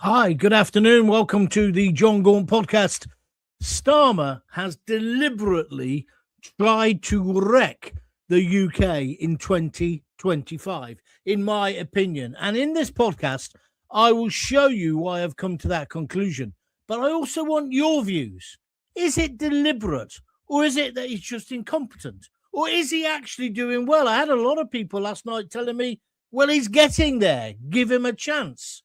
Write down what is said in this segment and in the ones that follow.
Hi, good afternoon. Welcome to the John Gaunt podcast. Starmer has deliberately tried to wreck the UK in 2025, in my opinion. And in this podcast, I will show you why I've come to that conclusion. But I also want your views. Is it deliberate, or is it that he's just incompetent? Or is he actually doing well? I had a lot of people last night telling me, well, he's getting there. Give him a chance.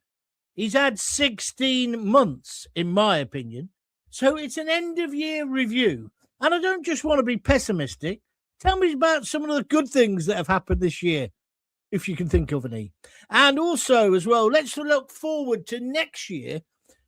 He's had 16 months, in my opinion. So it's an end-of-year review. And I don't just want to be pessimistic. Tell me about some of the good things that have happened this year, if you can think of any. And also, as well, let's look forward to next year,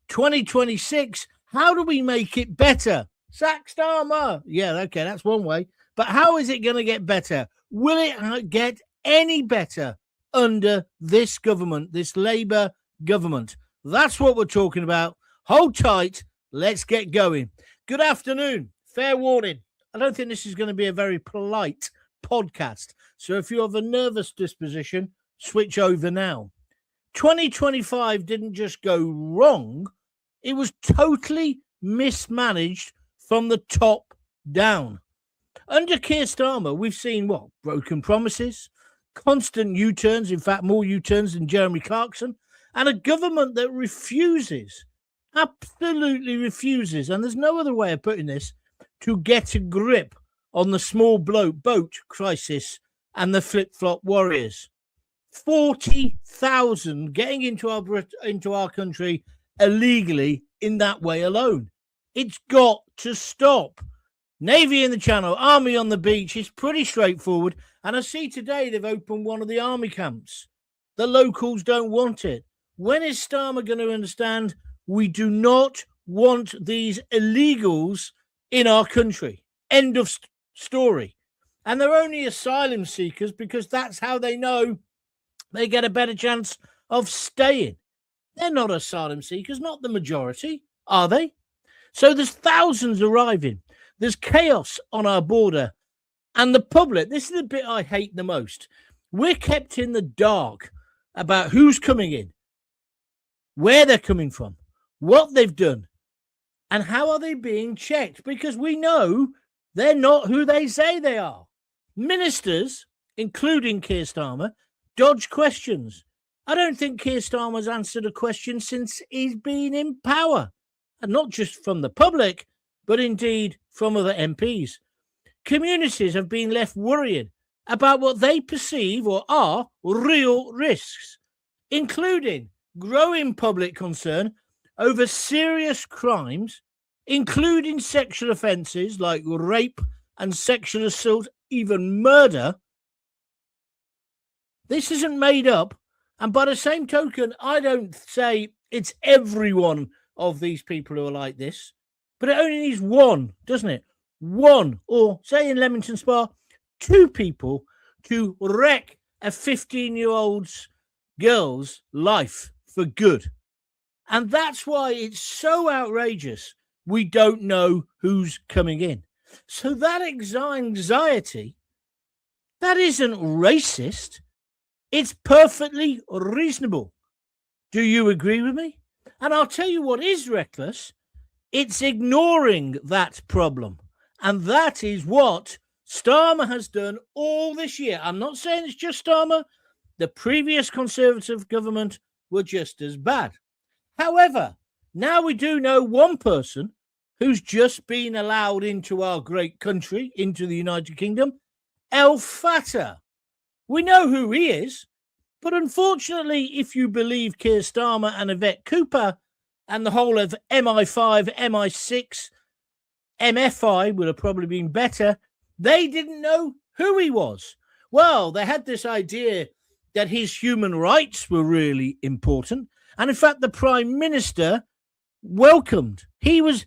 2026. How do we make it better? Sack Starmer. Yeah, okay, that's one way. But how is it going to get better? Will it get any better under this government, this Labour government? That's what we're talking about. Hold tight. Let's get going. Good afternoon. Fair warning. I don't think this is going to be a very polite podcast. So if you have a nervous disposition, switch over now. 2025 didn't just go wrong. It was totally mismanaged from the top down. Under Keir Starmer, we've seen broken promises, constant U-turns, in fact, more U-turns than Jeremy Clarkson, and a government that absolutely refuses, and there's no other way of putting this, to get a grip on the small boat crisis and the flip-flop warriors. 40,000 getting into our country illegally in that way alone. It's got to stop. Navy in the Channel, Army on the beach. It's pretty straightforward. And I see today they've opened one of the army camps. The locals don't want it. When is Starmer going to understand we do not want these illegals in our country? End of story. And they're only asylum seekers because that's how they know they get a better chance of staying. They're not asylum seekers, not the majority, are they? So there's thousands arriving. There's chaos on our border. And the public, this is the bit I hate the most. We're kept in the dark about who's coming in, where they're coming from, what they've done, and how are they being checked, because we know they're not who they say they are. Ministers, including Keir Starmer, dodge questions. I don't think Keir Starmer's answered a question since he's been in power, and not just from the public, but indeed from other MPs. Communities have been left worrying about what they perceive or are real risks, including growing public concern over serious crimes, including sexual offences like rape and sexual assault, even murder. This isn't made up. And by the same token, I don't say it's every one of these people who are like this, but it only needs one, doesn't it? One, or say in Leamington Spa, two people to wreck a 15-year-old girl's life for good. And that's why it's so outrageous we don't know who's coming in. So that anxiety, that isn't racist. It's perfectly reasonable. Do you agree with me? And I'll tell you what is reckless. It's ignoring that problem. And that is what Starmer has done all this year. I'm not saying it's just Starmer. The previous Conservative government were just as bad. However, now we do know one person who's just been allowed into our great country, into the United Kingdom, Fata. We know who he is, but unfortunately, if you believe Keir Starmer and Yvette Cooper and the whole of MI5, MI6, MFI would have probably been better, they didn't know who he was. Well, they had this idea that his human rights were really important. And in fact, the Prime Minister welcomed. He was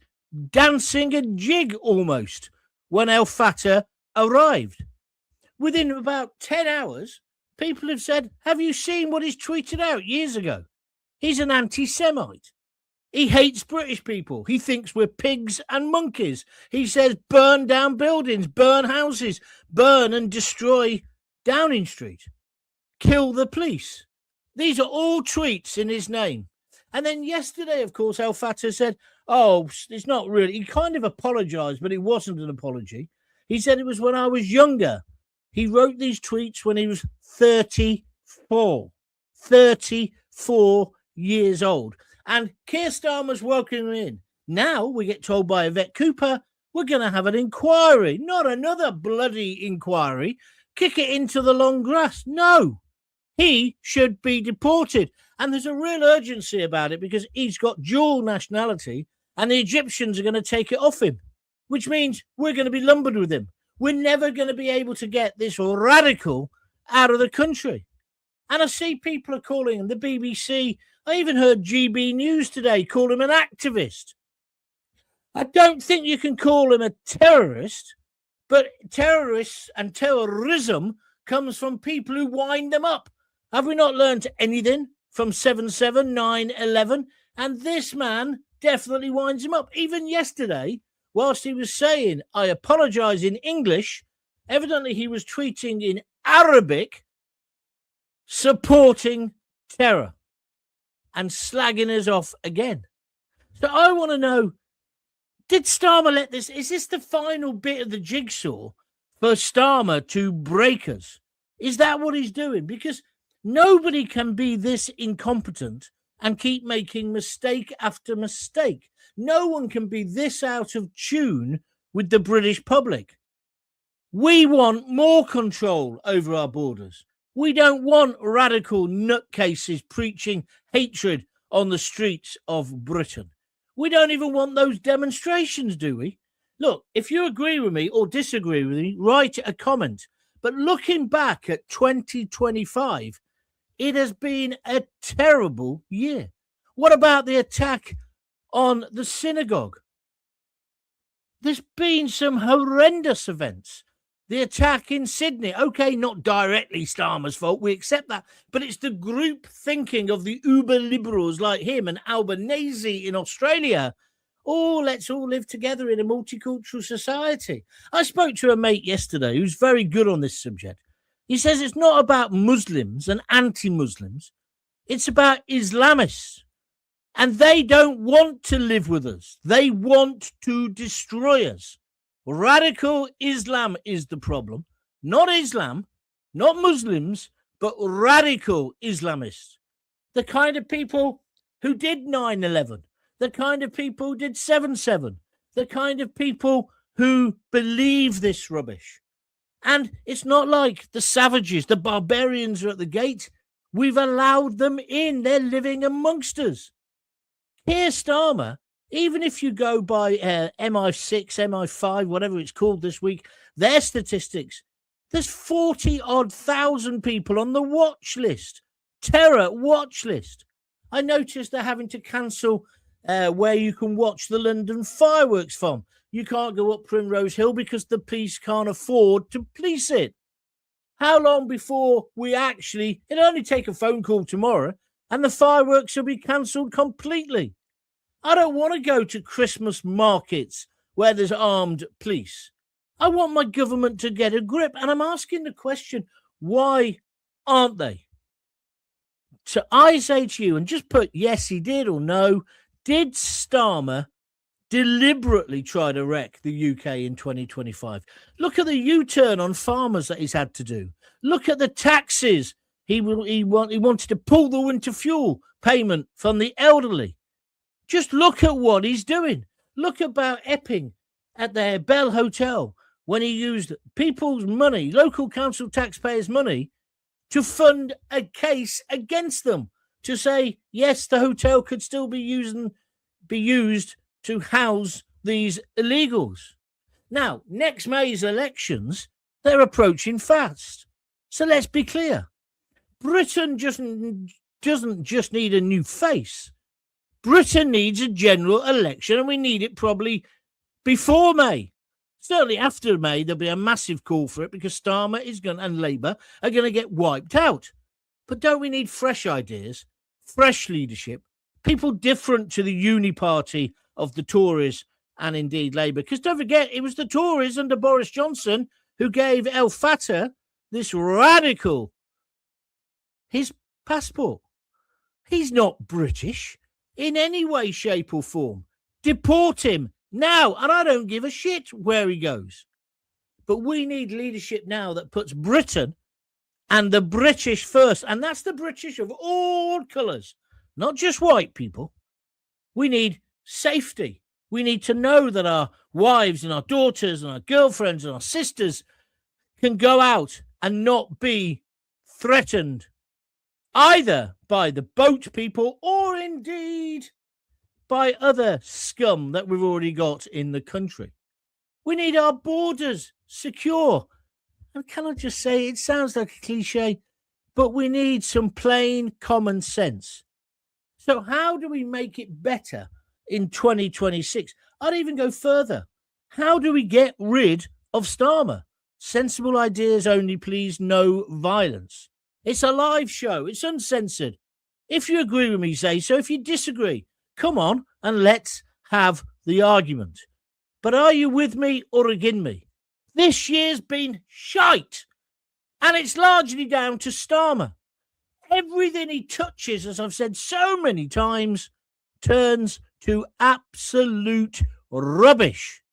dancing a jig almost when Fata arrived. Within about 10 hours, people have said, have you seen what he's tweeted out years ago? He's an anti-Semite. He hates British people. He thinks we're pigs and monkeys. He says burn down buildings, burn houses, burn and destroy Downing Street, kill the police. These are all tweets in his name. And then yesterday, of course, Fata said, oh, it's not really. He kind of apologized, but it wasn't an apology. He said it was when I was younger. He wrote these tweets when he was 34. 34 years old. And Keir Starmer's welcoming him in. Now we get told by Yvette Cooper, we're going to have an inquiry. Not another bloody inquiry. Kick it into the long grass. No. He should be deported. And there's a real urgency about it because he's got dual nationality and the Egyptians are going to take it off him, which means we're going to be lumbered with him. We're never going to be able to get this radical out of the country. And I see people are calling him the BBC. I even heard GB News today call him an activist. I don't think you can call him a terrorist, but terrorists and terrorism comes from people who wind them up. Have we not learned anything from 7/7, 9/11? And this man definitely winds him up. Even yesterday, whilst he was saying, I apologize in English, evidently he was tweeting in Arabic, supporting terror and slagging us off again. So I want to know, did Starmer let this? Is this the final bit of the jigsaw for Starmer to break us? Is that what he's doing? Because nobody can be this incompetent and keep making mistake after mistake. No one can be this out of tune with the British public. We want more control over our borders. We don't want radical nutcases preaching hatred on the streets of Britain. We don't even want those demonstrations, do we? Look, if you agree with me or disagree with me, write a comment. But looking back at 2025, it has been a terrible year. What about the attack on the synagogue? There's been some horrendous events. The attack in Sydney, okay, not directly Starmer's fault, we accept that, but it's the group thinking of the uber liberals like him and Albanese in Australia. Oh, let's all live together in a multicultural society. I spoke to a mate yesterday who's very good on this subject. He says it's not about Muslims and anti-Muslims. It's about Islamists. And they don't want to live with us. They want to destroy us. Radical Islam is the problem. Not Islam, not Muslims, but radical Islamists. The kind of people who did 9/11. The kind of people who did 7/7. The kind of people who believe this rubbish. And it's not like the savages, the barbarians are at the gate. We've allowed them in. They're living amongst us. Keir Starmer, even if you go by MI6, MI5, whatever it's called this week, their statistics, there's 40-odd thousand people on the watch list, terror watch list. I noticed they're having to cancel where you can watch the London fireworks from. You can't go up Primrose Hill because the police can't afford to police it. How long before we actually... It'll only take a phone call tomorrow and the fireworks will be cancelled completely. I don't want to go to Christmas markets where there's armed police. I want my government to get a grip. And I'm asking the question, why aren't they? So I say to you, and just put yes, he did, or no, did Starmer deliberately try to wreck the UK in 2025? Look at the U-turn on farmers that he's had to do. Look at the taxes. He wanted to pull the winter fuel payment from the elderly. Just look at what he's doing. Look about Epping at their Bell Hotel when he used people's money, local council taxpayers' money, to fund a case against them, to say, yes, the hotel could still be used to house these illegals. Now, next May's elections, they're approaching fast. So let's be clear. Britain doesn't just need a new face. Britain needs a general election, and we need it probably before May. Certainly after May, there'll be a massive call for it because Starmer and Labour are going to get wiped out. But don't we need fresh ideas, fresh leadership, people different to the uni party of the Tories and indeed Labour? Because don't forget, it was the Tories under Boris Johnson who gave Fata, this radical, his passport. He's not British. in any way, shape, or form. Deport him now, and I don't give a shit where he goes. But we need leadership now that puts Britain and the British first, and that's the British of all colours, not just white people. We need safety. We need to know that our wives and our daughters and our girlfriends and our sisters can go out and not be threatened either by the boat people or indeed by other scum that we've already got in the country. We need our borders secure. And can I just say, it sounds like a cliche, but we need some plain common sense. So how do we make it better in 2026? I'd even go further. How do we get rid of Starmer? Sensible ideas only, please. No violence. It's a live show. It's uncensored. If you agree with me, say so. If you disagree, come on and let's have the argument. But are you with me or against me? This year's been shite. And it's largely down to Starmer. Everything he touches, as I've said so many times, turns to absolute rubbish.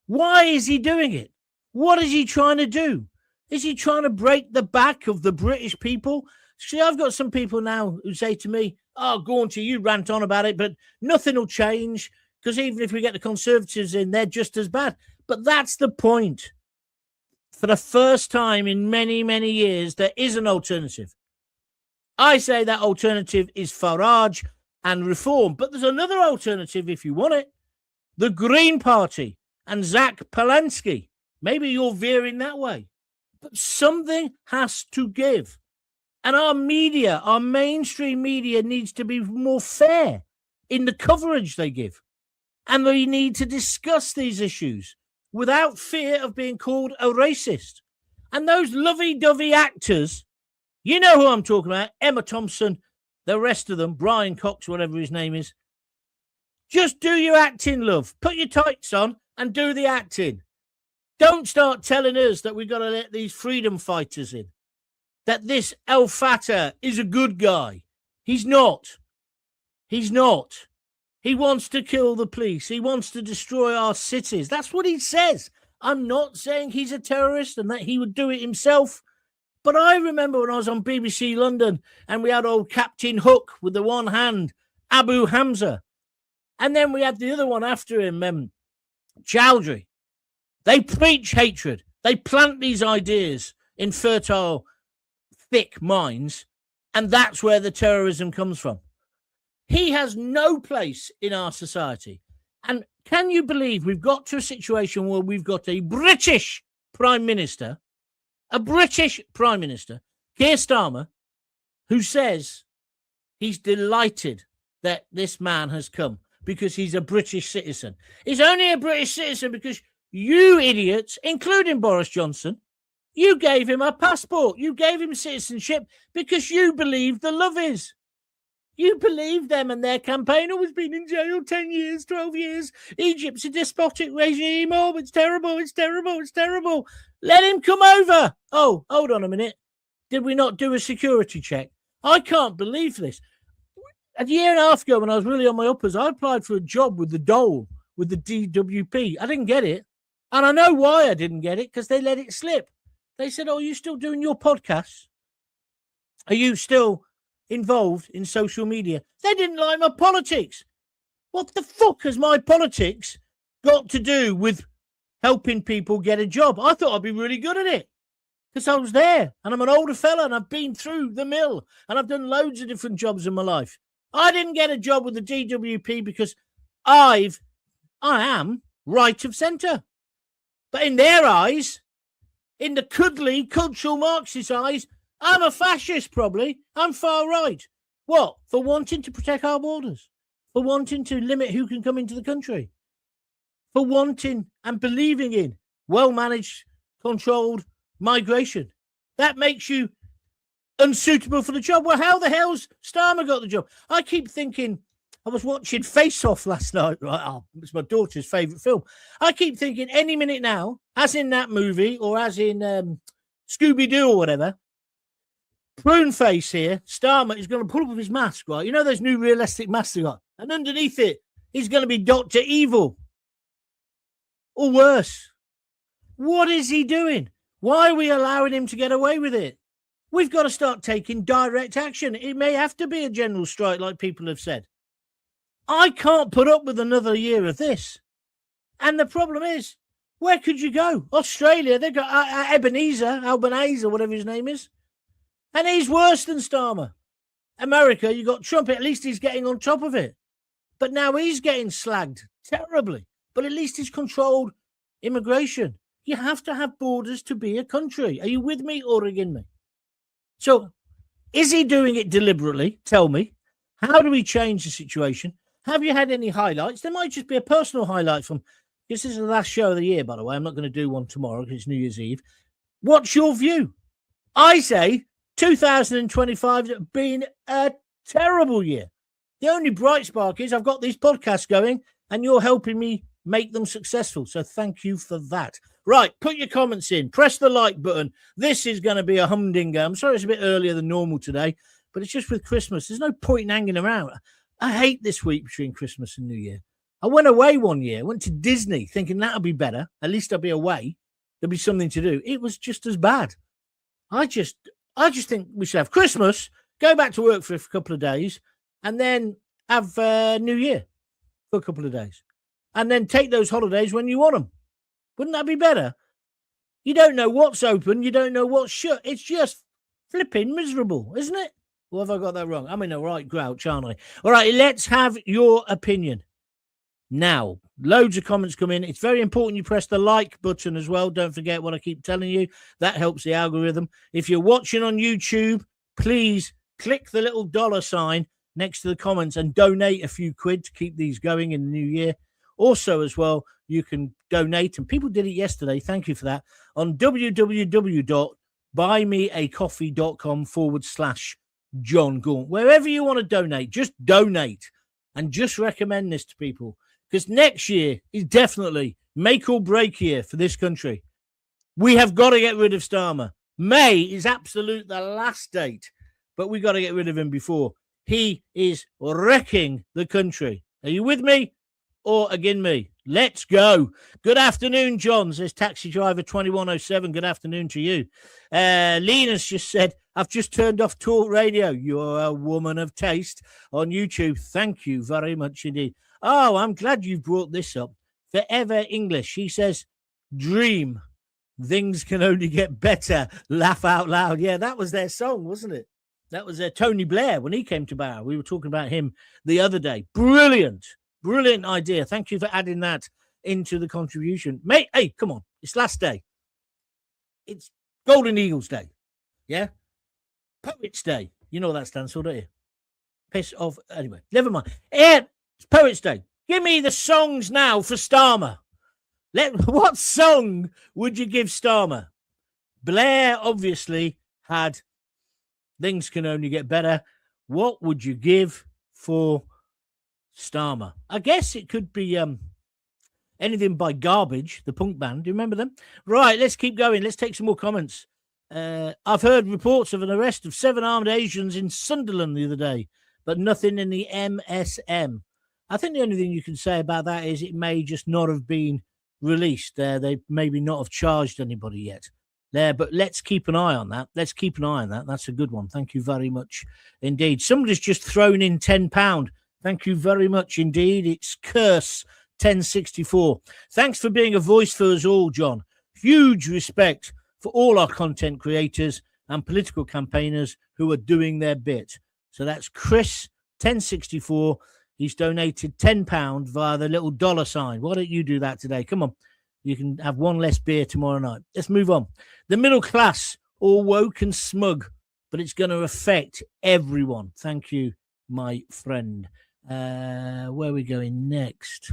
Why is he doing it? What is he trying to do? Is he trying to break the back of the British people? See, I've got some people now who say to me, oh, Gaunt, you rant on about it, but nothing will change because even if we get the Conservatives in, they're just as bad. But that's the point. For the first time in many, many years, there is an alternative. I say that alternative is Farage and Reform. But there's another alternative if you want it. The Green Party and Zach Polanski. Maybe you're veering that way. But something has to give. And our media, our mainstream media, needs to be more fair in the coverage they give. And we need to discuss these issues without fear of being called a racist. And those lovey-dovey actors, you know who I'm talking about, Emma Thompson, the rest of them, Brian Cox, whatever his name is. Just do your acting, love. Put your tights on and do the acting. Don't start telling us that we've got to let these freedom fighters in. That this Fata is a good guy. He's not. He's not. He wants to kill the police. He wants to destroy our cities. That's what he says. I'm not saying he's a terrorist and that he would do it himself. But I remember when I was on BBC London and we had old Captain Hook with the one hand, Abu Hamza. And then we had the other one after him, Chowdhury. They preach hatred. They plant these ideas in fertile, thick minds. And that's where the terrorism comes from. He has no place in our society. And can you believe we've got to a situation where we've got a British Prime Minister, Keir Starmer, who says he's delighted that this man has come because he's a British citizen. He's only a British citizen because you idiots, including Boris Johnson, you gave him a passport. You gave him citizenship because you believe the love is. You believe them and their campaign. Oh, he's been in jail 10 years, 12 years. Egypt's a despotic regime. Oh, it's terrible, it's terrible, it's terrible. Let him come over. Oh, hold on a minute. Did we not do a security check? I can't believe this. A year and a half ago when I was really on my uppers, I applied for a job with the Dole, with the DWP. I didn't get it. And I know why I didn't get it, because they let it slip. They said, oh, are you still doing your podcasts? Are you still involved in social media? They didn't like my politics. What the fuck has my politics got to do with helping people get a job? I thought I'd be really good at it because I was there and I'm an older fella and I've been through the mill and I've done loads of different jobs in my life. I didn't get a job with the DWP because I am right of centre. But in their eyes, in the cuddly cultural Marxist eyes, I'm a fascist, probably. I'm far right. What? For wanting to protect our borders? For wanting to limit who can come into the country? For wanting and believing in well-managed, controlled migration? That makes you unsuitable for the job. Well, how the hell's Starmer got the job? I keep thinking, I was watching Face Off last night. Right? Oh, it's my daughter's favourite film. I keep thinking any minute now, as in that movie or as in Scooby-Doo or whatever, Prune Face here, Starmer is going to pull up his mask, right? You know those new realistic masks they got? And underneath it, he's going to be Dr. Evil. Or worse. What is he doing? Why are we allowing him to get away with it? We've got to start taking direct action. It may have to be a general strike, like people have said. I can't put up with another year of this. And the problem is, where could you go? Australia, they've got Albanese, whatever his name is. And he's worse than Starmer. America, you got Trump. At least he's getting on top of it. But now he's getting slagged terribly. But at least he's controlled immigration. You have to have borders to be a country. Are you with me or against me? So, is he doing it deliberately? Tell me. How do we change the situation? Have you had any highlights? There might just be a personal highlight from... This is the last show of the year, by the way. I'm not going to do one tomorrow because it's New Year's Eve. What's your view? I say 2025 has been a terrible year. The only bright spark is I've got these podcasts going and you're helping me make them successful. So thank you for that. Right, put your comments in. Press the like button. This is going to be a humdinger. I'm sorry it's a bit earlier than normal today, but it's just with Christmas. There's no point in hanging around. I hate this week between Christmas and New Year. I went away one year, went to Disney thinking that'll be better. At least I'll be away. There'll be something to do. It was just as bad. I just think we should have Christmas, go back to work for a couple of days, and then have New Year for a couple of days. And then take those holidays when you want them. Wouldn't that be better? You don't know what's open. You don't know what's shut. It's just flipping miserable, isn't it? Or have I got that wrong? I'm in a right grouch, aren't I? All right, let's have your opinion. Now, loads of comments come in. It's very important you press the like button as well. Don't forget what I keep telling you. That helps the algorithm. If you're watching on YouTube, please click the little $ next to the comments and donate a few quid to keep these going in the new year. Also, as well, you can donate, and people did it yesterday. Thank you for that. On www.buymeacoffee.com/John Gaunt. Wherever you want to donate, just donate and just recommend this to people. Because next year is definitely make or break year for this country. We have got to get rid of Starmer. May is absolute the last date, but we got to get rid of him before. He is wrecking the country. Are you with me or against me? Let's go. Good afternoon, John, says Taxi Driver 2107. Good afternoon to you. Lena's just said, I've just turned off talk radio. You're a woman of taste on YouTube. Thank you very much indeed. Oh, I'm glad you brought this up. Forever English. She says, dream. Things can only get better. Laugh out loud. Yeah, that was their song, wasn't it? That was Tony Blair when he came to Barrow. We were talking about him the other day. Brilliant. Brilliant idea. Thank you for adding that into the contribution. Mate, hey, come on. It's last day. It's Golden Eagles Day. Yeah? Poets Day. You know what that stands for, don't you? Piss off. Anyway, never mind. Yeah, it's Poets Day. Give me the songs now for Starmer. What song would you give Starmer? Blair obviously had Things Can Only Get Better. What would you give for Starmer? I guess it could be anything by Garbage, the punk band. Do you remember them? Right, let's keep going. Let's take some more comments. I've heard reports of an arrest of 7 armed Asians in Sunderland the other day, but nothing in the MSM. I think the only thing you can say about that is it may just not have been released. They maybe not have charged anybody yet. But let's keep an eye on that. That's a good one. Thank you very much indeed. Somebody's just thrown in £10. Thank you very much indeed. It's Curse 1064. Thanks for being a voice for us all, John. Huge respect for all our content creators and political campaigners who are doing their bit. So that's Chris 1064. He's donated £10 via the little $. Why don't you do that today? Come on. You can have one less beer tomorrow night. Let's move on. The middle class, all woke and smug, but it's going to affect everyone. Thank you, my friend. Where are we going next?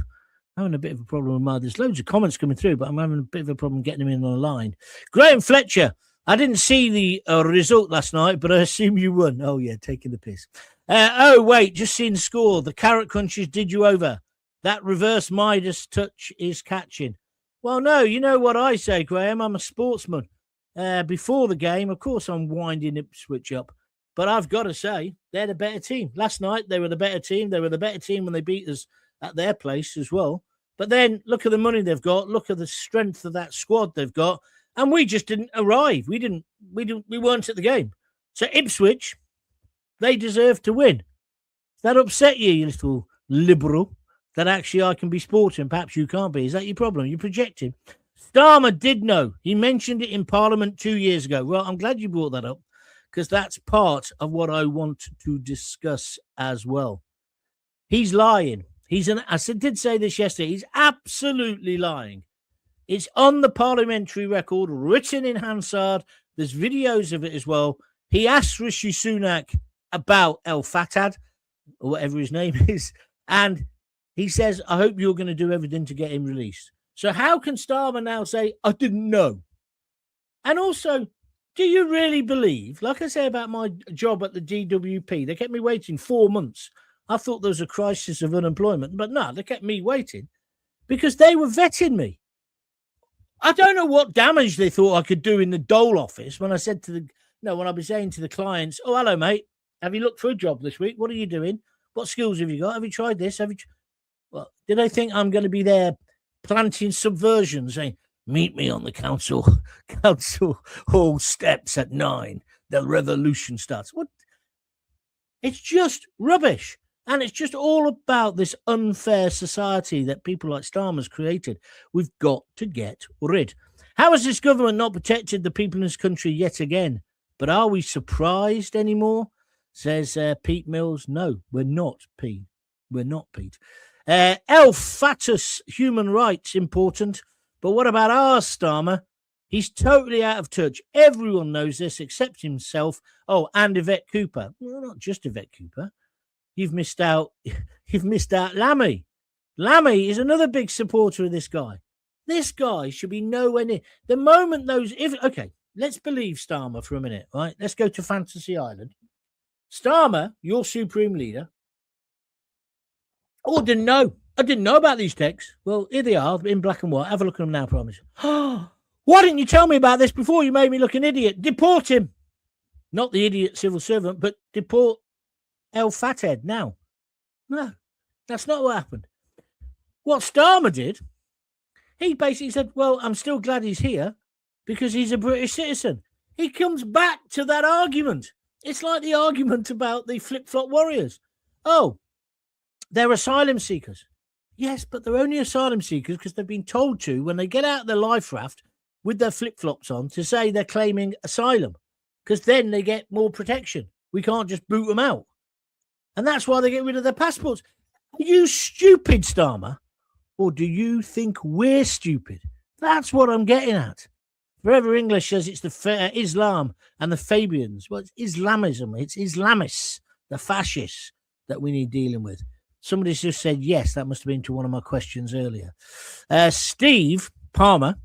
I'm having a bit of a problem with mine. There's loads of comments coming through, but I'm having a bit of a problem getting them in on the line. Graham Fletcher. I didn't see the result last night, but I assume you won. Oh, yeah, taking the piss. Oh, wait, just seen the score. The Carrot Crunchers did you over. That reverse Midas touch is catching. Well, no, you know what I say, Graham. I'm a sportsman. Before the game, of course, I'm winding Ipswich up. But I've got to say, they're the better team. Last night, they were the better team. They were the better team when they beat us at their place as well. But then look at the money they've got. Look at the strength of that squad they've got. And we just didn't arrive. We weren't at the game. So Ipswich, they deserve to win. That upset you, you little liberal, that actually I can be sporting. Perhaps you can't be. Is that your problem? You're projecting. Starmer did know. He mentioned it in Parliament 2 years ago. Well, I'm glad you brought that up, because that's part of what I want to discuss as well. He's lying. I did say this yesterday. He's absolutely lying. It's on the parliamentary record, written in Hansard. There's videos of it as well. He asked Rishi Sunak about El Fattah, or whatever his name is, and he says, I hope you're going to do everything to get him released. So how can Starmer now say, I didn't know? And also, do you really believe, like I say about my job at the DWP, they kept me waiting 4 months. I thought there was a crisis of unemployment, but no, they kept me waiting because they were vetting me. I don't know what damage they thought I could do in the Dole office when I said when I was saying to the clients, oh, hello, mate, have you looked for a job this week? What are you doing? What skills have you got? Have you tried this? Well, did they think I'm going to be there planting subversion, saying, meet me on the council hall steps at 9. The revolution starts. What? It's just rubbish. And it's just all about this unfair society that people like Starmer's created. We've got to get rid. How has this government not protected the people in this country yet again? But are we surprised anymore? Says Pete Mills. No, we're not, Pete. We're not, Pete. Fattah's human rights important. But what about our Starmer? He's totally out of touch. Everyone knows this except himself. Oh, and Yvette Cooper. Well, not just Yvette Cooper. You've missed out. You've missed out Lammy. Lammy is another big supporter of this guy. This guy should be nowhere near. The moment okay, let's believe Starmer for a minute, right? Let's go to Fantasy Island. Starmer, your supreme leader. Oh, I didn't know. I didn't know about these texts. Well, here they are in black and white. Have a look at them now, promise. Why didn't you tell me about this before? You made me look an idiot. Deport him. Not the idiot civil servant, but deport El Fathead now. No, that's not what happened. What Starmer did, he basically said, well, I'm still glad he's here because he's a British citizen. He comes back to that argument. It's like the argument about the flip-flop warriors. Oh, they're asylum seekers. Yes, but they're only asylum seekers because they've been told to, when they get out of their life raft with their flip-flops on, to say they're claiming asylum because then they get more protection. We can't just boot them out. And that's why they get rid of their passports. Are you stupid, Starmer? Or do you think we're stupid? That's what I'm getting at. Forever English says it's the Islam and the Fabians. Well, it's Islamism. It's Islamists, the fascists that we need dealing with. Somebody just said yes. That must have been to one of my questions earlier. Steve Palmer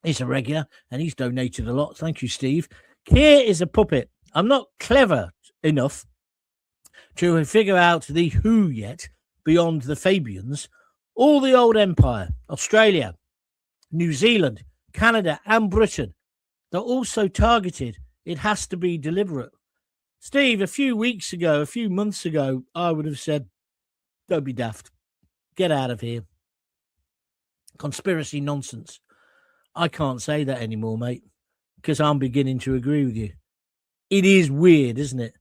is a regular, and he's donated a lot. Thank you, Steve. Keir is a puppet. I'm not clever enough to figure out the who yet beyond the Fabians. All the old empire, Australia, New Zealand, Canada and Britain, they're also targeted. It has to be deliberate. Steve, a few months ago, I would have said, don't be daft. Get out of here. Conspiracy nonsense. I can't say that anymore, mate, because I'm beginning to agree with you. It is weird, isn't it?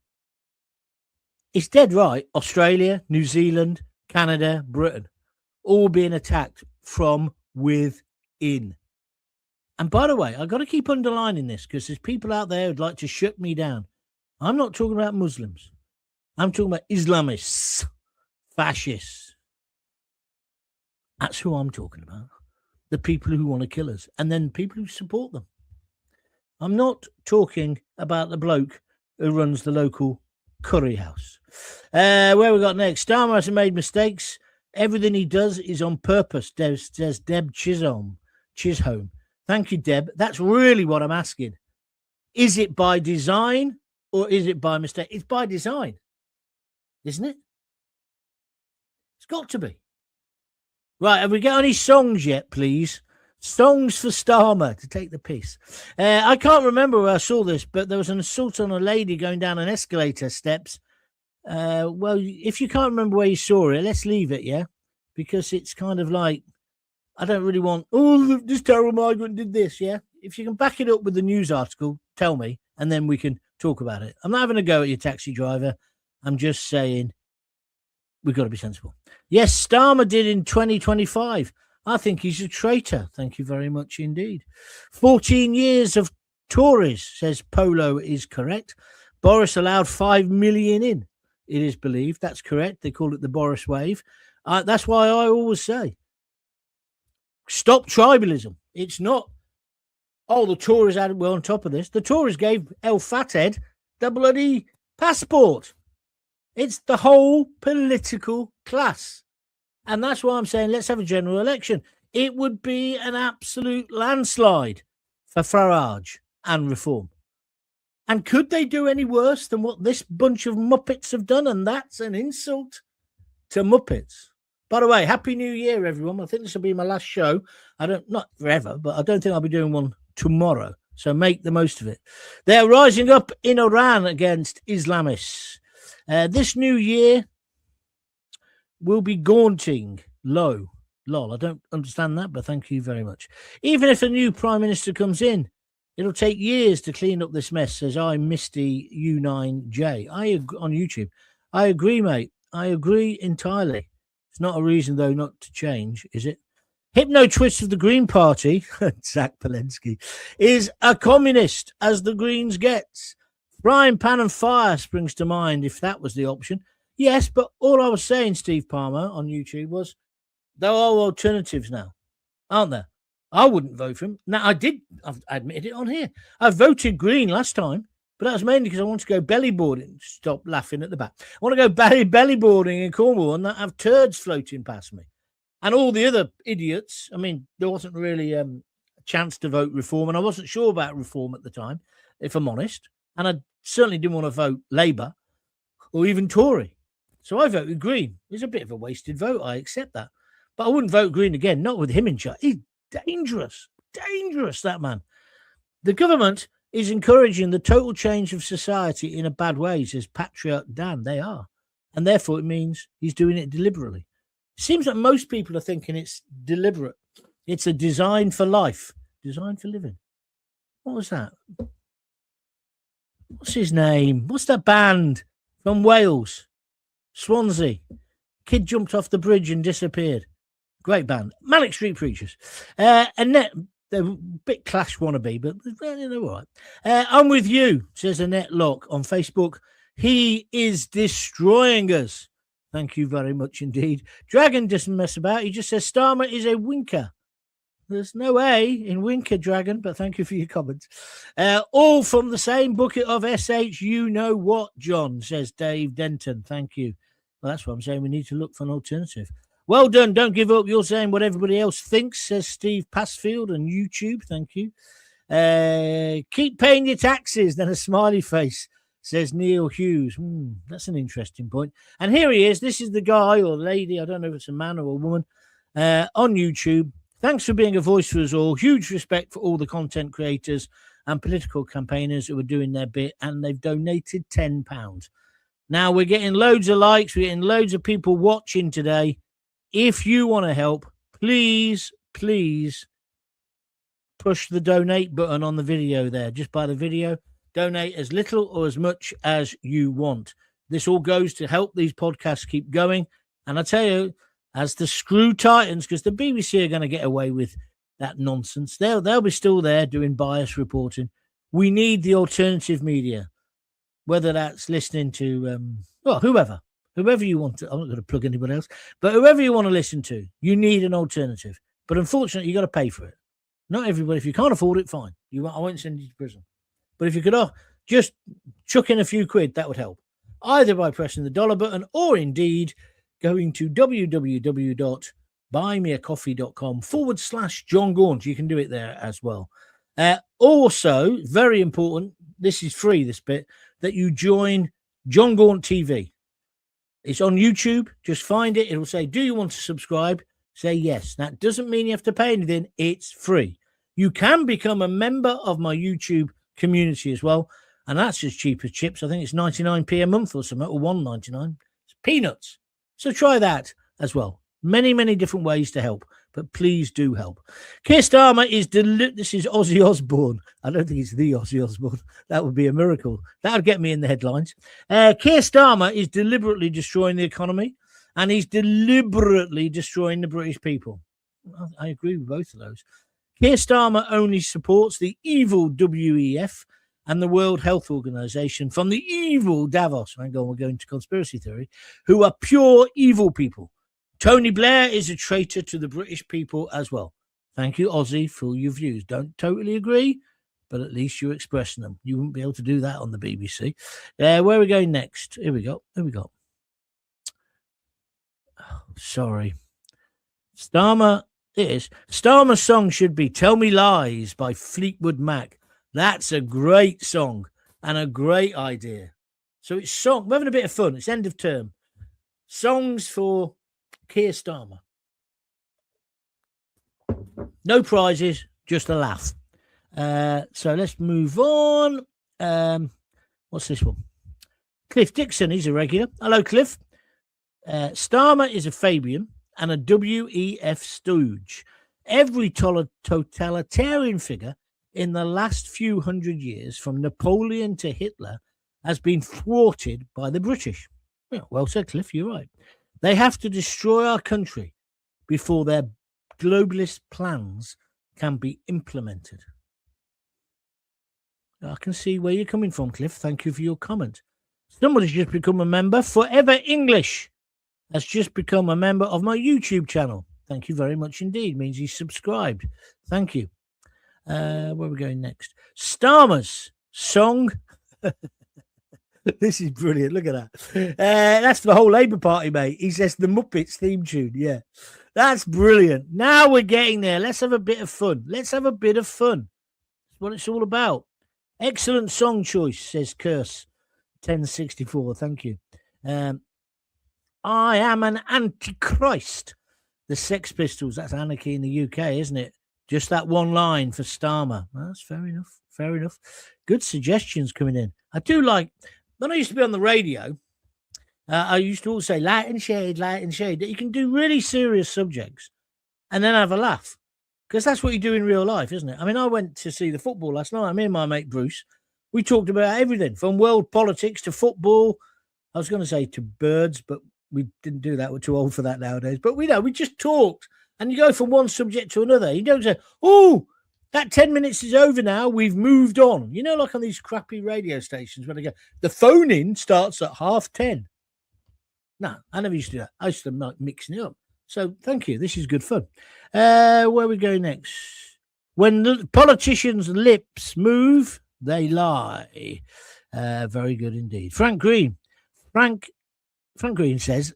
It's dead right. Australia, New Zealand, Canada, Britain, all being attacked from within. And by the way, I've got to keep underlining this because there's people out there who'd like to shut me down. I'm not talking about Muslims. I'm talking about Islamists, fascists. That's who I'm talking about. The people who want to kill us and then people who support them. I'm not talking about the bloke who runs the local curry house. Where we got next? Starmer hasn't made mistakes. Everything he does is on purpose, says Deb Chisholm. Thank you, Deb. That's really what I'm asking. Is it by design or is it by mistake? It's by design, isn't it? It's got to be. Right, have we got any songs yet, please? Songs for Starmer to take the piss. I can't remember where I saw this, but there was an assault on a lady going down an escalator steps. Well, if you can't remember where you saw it, let's leave it, yeah? Because it's kind of like, I don't really want, this terrible migrant did this, yeah? If you can back it up with the news article, tell me, and then we can talk about it. I'm not having a go at your taxi driver. I'm just saying we've got to be sensible. Yes, Starmer did in 2025. I think he's a traitor. Thank you very much indeed. 14 years of Tories, says Polo is correct. Boris allowed 5 million in, it is believed. That's correct. They call it the Boris wave. That's why I always say, stop tribalism. It's not, the Tories added well on top of this. The Tories gave El Fattah the bloody passport. It's the whole political class. And that's why I'm saying let's have a general election. It would be an absolute landslide for Farage and Reform. And could they do any worse than what this bunch of Muppets have done? And that's an insult to Muppets. By the way, Happy New Year, everyone. I think this will be my last show. Not forever, but I don't think I'll be doing one tomorrow. So make the most of it. They're rising up in Iran against Islamists. This new year will be gaunting low. Lol, I don't understand that, but thank you very much. Even if a new Prime Minister comes in, it'll take years to clean up this mess, says I, Misty U9J. On YouTube. I agree, mate. I agree entirely. It's not a reason, though, not to change, is it? Hypno Twist of the Green Party, Zach Polensky, is a communist, as the Greens gets. Frying pan and fire springs to mind, if that was the option. Yes, but all I was saying, Steve Palmer, on YouTube was there are alternatives now, aren't there? I wouldn't vote for him. Now, I've admitted it on here. I voted Green last time, but that was mainly because I want to go belly boarding. Stop laughing at the back. I want to go belly boarding in Cornwall and not have turds floating past me. And all the other idiots, I mean, there wasn't really a chance to vote Reform, and I wasn't sure about Reform at the time, if I'm honest. And I certainly didn't want to vote Labour or even Tory. So I voted Green. It's a bit of a wasted vote. I accept that. But I wouldn't vote Green again, not with him in charge. He's dangerous, that man. The government is encouraging the total change of society in a bad way, says Patriarch Dan. They are. And therefore it means he's doing it deliberately. It seems like most people are thinking it's deliberate. It's a design for life, design for living. What was that? What's his name? What's that band from Wales? Swansea. Kid jumped off the bridge and disappeared. Great band. Manic Street Preachers. Annette, they're a bit Clash wannabe, but they're all right. I'm with you, says Annette Locke on Facebook. He is destroying us. Thank you very much indeed. Dragon doesn't mess about. He just says Starmer is a winker. There's no A in winker, Dragon, but thank you for your comments. All from the same bucket of SH, you know what, John, says Dave Denton. Thank you. Well, that's what I'm saying. We need to look for an alternative. Well done. Don't give up. You're saying what everybody else thinks, says Steve Passfield on YouTube. Thank you. Keep paying your taxes. Then a smiley face, says Neil Hughes. That's an interesting point. And here he is. This is the guy or lady. I don't know if it's a man or a woman on YouTube. Thanks for being a voice for us all. Huge respect for all the content creators and political campaigners who are doing their bit, and they've donated £10. Now, we're getting loads of likes. We're getting loads of people watching today. If you want to help, please push the donate button on the video there. Just by the video, donate as little or as much as you want. This all goes to help these podcasts keep going. And I tell you, as the screw tightens, because the BBC are going to get away with that nonsense. They'll be still there doing bias reporting. We need the alternative media, whether that's listening to, whoever you want to. I'm not going to plug anybody else, but whoever you want to listen to, you need an alternative. But unfortunately, you got to pay for it. Not everybody. If you can't afford it, fine. I won't send you to prison. But if you could just chuck in a few quid, that would help. Either by pressing the dollar button or indeed going to www.buymeacoffee.com/John Gaunt. You can do it there as well. Also, very important, this is free, this bit, that you join John Gaunt TV. It's on YouTube. Just find it. It'll say, do you want to subscribe? say yes. That doesn't mean you have to pay anything. It's free. You can become a member of my YouTube community as well. And that's as cheap as chips. I think it's 99p a month or something, or $1.99. It's peanuts. So try that as well. Many, many different ways to help, but please do help. Keir Starmer is this is Ozzy Osbourne. I don't think it's the Ozzy Osbourne. That would be a miracle. That would get me in the headlines. Keir Starmer is deliberately destroying the economy, and he's deliberately destroying the British people. I agree with both of those. Keir Starmer only supports the evil WEF and the World Health Organization from the evil Davos. Hang on, we're going to conspiracy theory, who are pure evil people. Tony Blair is a traitor to the British people as well. Thank you, Ozzy, for your views. Don't totally agree, but at least you're expressing them. You wouldn't be able to do that on the BBC. Where are we going next? Here we go. Oh, sorry. Starmer's song should be Tell Me Lies by Fleetwood Mac. That's a great song and a great idea. So it's song. We're having a bit of fun. It's end of term. Songs for Keir Starmer. No prizes, just a laugh. So let's move on. What's this one? Cliff Dixon, he's a regular. Hello, Cliff. Starmer is a Fabian and a WEF stooge. Every totalitarian figure in the last few hundred years, from Napoleon to Hitler, has been thwarted by the British. Well said, Cliff, you're right. They have to destroy our country before their globalist plans can be implemented. I can see where you're coming from, Cliff. Thank you for your comment. Somebody's just become a member. Forever English has just become a member of my YouTube channel. Thank you very much indeed. Means he's subscribed. Thank you. Where are we going next? Starmer's song. This is brilliant. Look at that. That's the whole Labour Party, mate. He says the Muppets theme tune. Yeah, that's brilliant. Now we're getting there. Let's have a bit of fun. That's what it's all about. Excellent song choice, says Curse 1064. Thank you. I am an antichrist. The Sex Pistols. That's anarchy in the UK, isn't it? Just that one line for Starmer. That's fair enough. Fair enough. Good suggestions coming in. I do like, when I used to be on the radio, I used to always say light and shade, that you can do really serious subjects and then have a laugh. Because that's what you do in real life, isn't it? I mean, I went to see the football last night. Me and my mate Bruce, we talked about everything from world politics to football. I was going to say to birds, but we didn't do that. We're too old for that nowadays. But we just talked. And you go from one subject to another. You don't say, oh, that 10 minutes is over now. We've moved on. You know, like on these crappy radio stations where they go, the phone-in starts at 10:30. No, I never used to do that. I used to like mixing it up. So thank you. This is good fun. Where we go next? When politicians' lips move, they lie. Very good indeed. Frank Green says,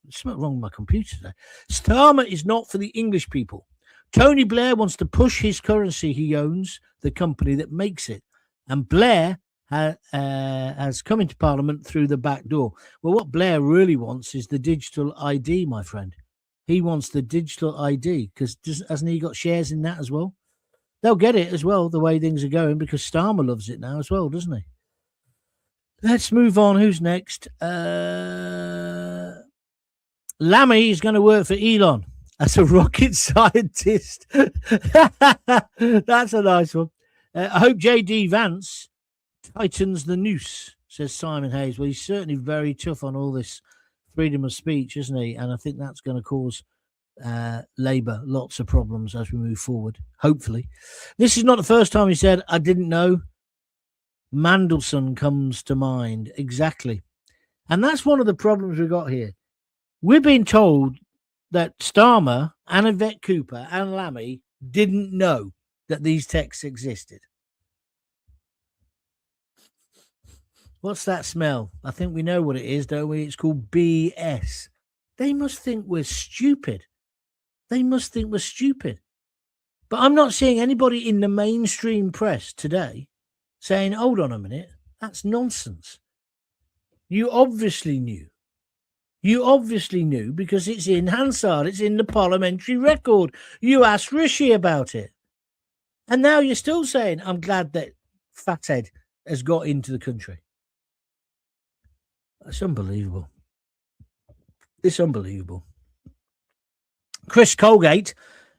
there's something wrong with my computer today. Starmer is not for the English people. Tony Blair wants to push his currency. He owns the company that makes it. And Blair has come into Parliament through the back door. Well, what Blair really wants is the digital ID, my friend. He wants the digital ID because hasn't he got shares in that as well? They'll get it as well, the way things are going, because Starmer loves it now as well, doesn't he? Let's move on. Who's next? Lammy is going to work for Elon as a rocket scientist. That's a nice one. I hope J.D. Vance tightens the noose, says Simon Hayes. Well, he's certainly very tough on all this freedom of speech, isn't he? And I think that's going to cause Labour lots of problems as we move forward, hopefully. This is not the first time he said, I didn't know. Mandelson comes to mind. Exactly. And that's one of the problems we've got here. We're being told that Starmer and Yvette Cooper and Lammy didn't know that these texts existed. What's that smell? I think we know what it is, don't we? It's called BS. They must think we're stupid. But I'm not seeing anybody in the mainstream press today saying, hold on a minute, that's nonsense. You obviously knew. You obviously knew because it's in Hansard. It's in the parliamentary record. You asked Rishi about it. And now you're still saying, I'm glad that Fathead has got into the country. That's unbelievable. It's unbelievable. Chris Colgate,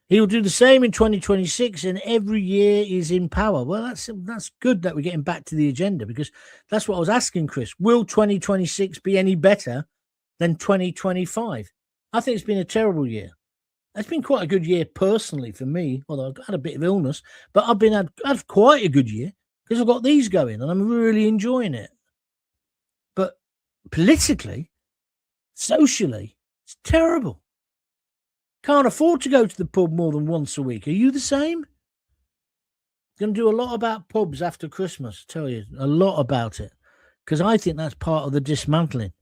he'll do the same in 2026 and every year is in power. Well, that's good that we're getting back to the agenda because that's what I was asking Chris. Will 2026 be any better than 2025? I think it's been a terrible year. It's been quite a good year personally for me, although I've had a bit of illness, but I've had quite a good year because I've got these going and I'm really enjoying it. But politically, socially, it's terrible. Can't afford to go to the pub more than once a week. Are you the same? Going to do a lot about pubs after Christmas, tell you, a lot about it, because I think that's part of the dismantling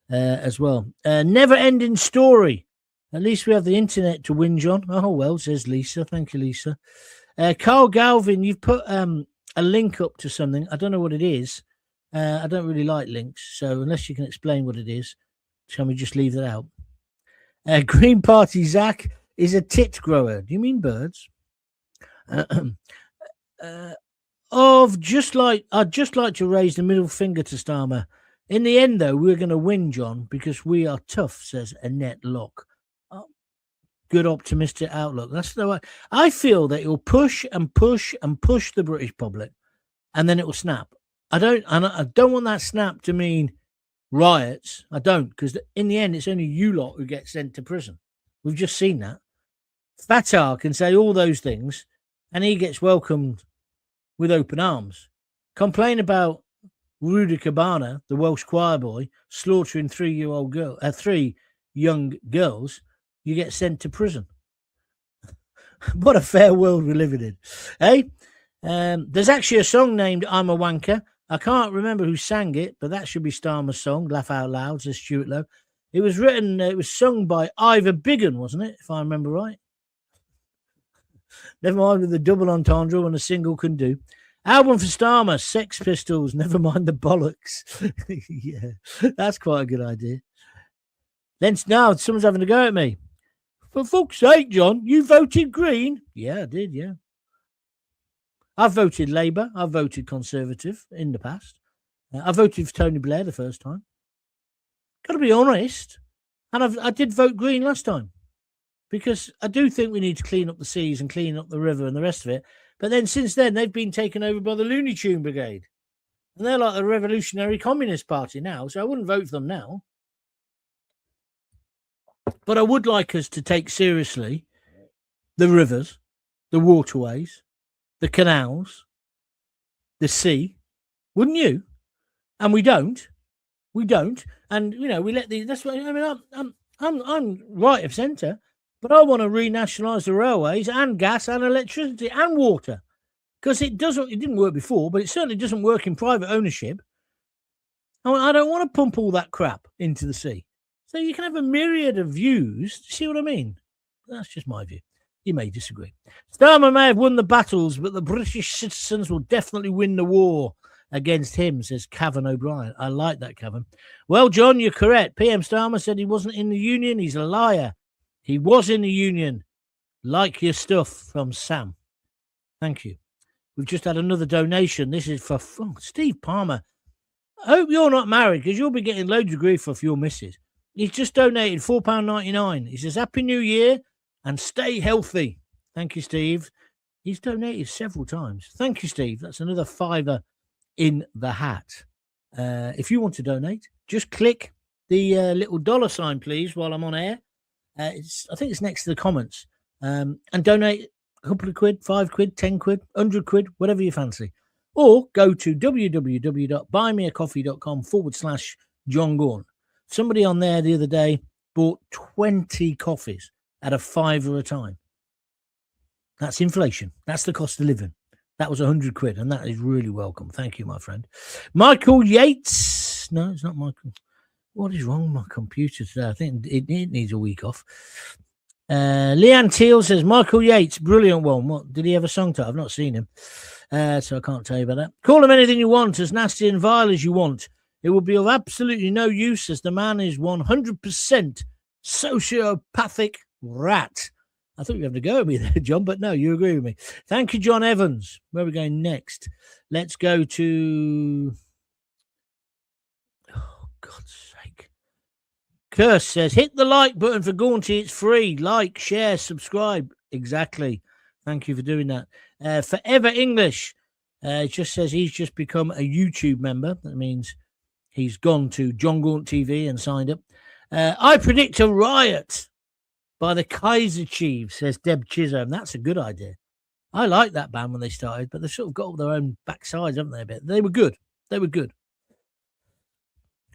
as well. Never-ending story. At least we have the internet to whinge on. Oh, well, says Lisa. Thank you, Lisa. Carl Galvin, you've put a link up to something. I don't know what it is. I don't really like links, so unless you can explain what it is, shall we just leave that out? Green Party Zach is a tit grower. Do you mean birds? I'd just like to raise the middle finger to Starmer. In the end, though, we're going to win, John, because we are tough, says Annette Locke. Good optimistic outlook. That's the way I feel that it will push and push and push the British public, and then it will snap. I don't want that snap to mean riots. I don't, because in the end, it's only you lot who get sent to prison. We've just seen that. Fata can say all those things, and he gets welcomed with open arms. Complain about Rudy Cabana, the Welsh choir boy, slaughtering 3 young girls. You get sent to prison. What a fair world we're living in. Hey, there's actually a song named I'm a Wanker. I can't remember who sang it, but that should be Starmer's song, Laugh Out Loud, says Stuart Lowe. It was sung by Ivor Biggin, wasn't it, if I remember right? Never mind with the double entendre when a single can do. Album for Starmer, Sex Pistols, never mind the bollocks. Yeah, that's quite a good idea. Then now someone's having a go at me. For fuck's sake, John, you voted Green? Yeah, I did, yeah. I've voted Labour. I've voted Conservative in the past. I voted for Tony Blair the first time. Got to be honest. And I did vote Green last time. Because I do think we need to clean up the seas and clean up the river and the rest of it. But then since then, they've been taken over by the Looney Tune Brigade. And they're like the Revolutionary Communist Party now. So I wouldn't vote for them now. But I would like us to take seriously the rivers, the waterways, the canals, the sea, wouldn't you? And we don't. And we let that's what I mean. I'm right of centre, but I want to renationalise the railways and gas and electricity and water because it didn't work before, but it certainly doesn't work in private ownership. I don't want to pump all that crap into the sea. So you can have a myriad of views. See what I mean? That's just my view. You may disagree. Starmer may have won the battles, but the British citizens will definitely win the war against him, says Cavan O'Brien. I like that, Cavan. Well, John, you're correct. PM Starmer said he wasn't in the union. He's a liar. He was in the union. Like your stuff from Sam. Thank you. We've just had another donation. This is for Steve Palmer. I hope you're not married because you'll be getting loads of grief off your missus. He's just donated £4.99. He says, Happy New Year and stay healthy. Thank you, Steve. He's donated several times. Thank you, Steve. That's another £5 in the hat. If you want to donate, just click the little $sign, please, while I'm on air. I think it's next to the comments. And donate a couple of quid, 5 quid, 10 quid, 100 quid, whatever you fancy. Or go to www.buymeacoffee.com/John Gaunt. Somebody on there the other day bought 20 coffees at £5 a time. That's inflation. That's the cost of living. That was 100 quid, and that is really welcome. Thank you, my friend. Michael Yates. No, it's not Michael. What is wrong with my computer today? I think it needs a week off. Leanne Teal says, Michael Yates, brilliant one. What did he have a song to? I've not seen him. So I can't tell you about that. Call him anything you want, as nasty and vile as you want. It will be of absolutely no use as the man is 100% sociopathic rat. I thought you were having to go at me there, John, but no, you agree with me. Thank you, John Evans. Where are we going next? Let's go to... Oh, God's sake. Curse says, hit the like button for Gaunty. It's free. Like, share, subscribe. Exactly. Thank you for doing that. Forever English. It just says he's just become a YouTube member. That means he's gone to John Gaunt TV and signed up. I predict a riot by the Kaiser Chiefs, says Deb Chisholm. That's a good idea. I like that band when they started, but they've sort of got all their own backsides, haven't they, a bit? They were good. They were good.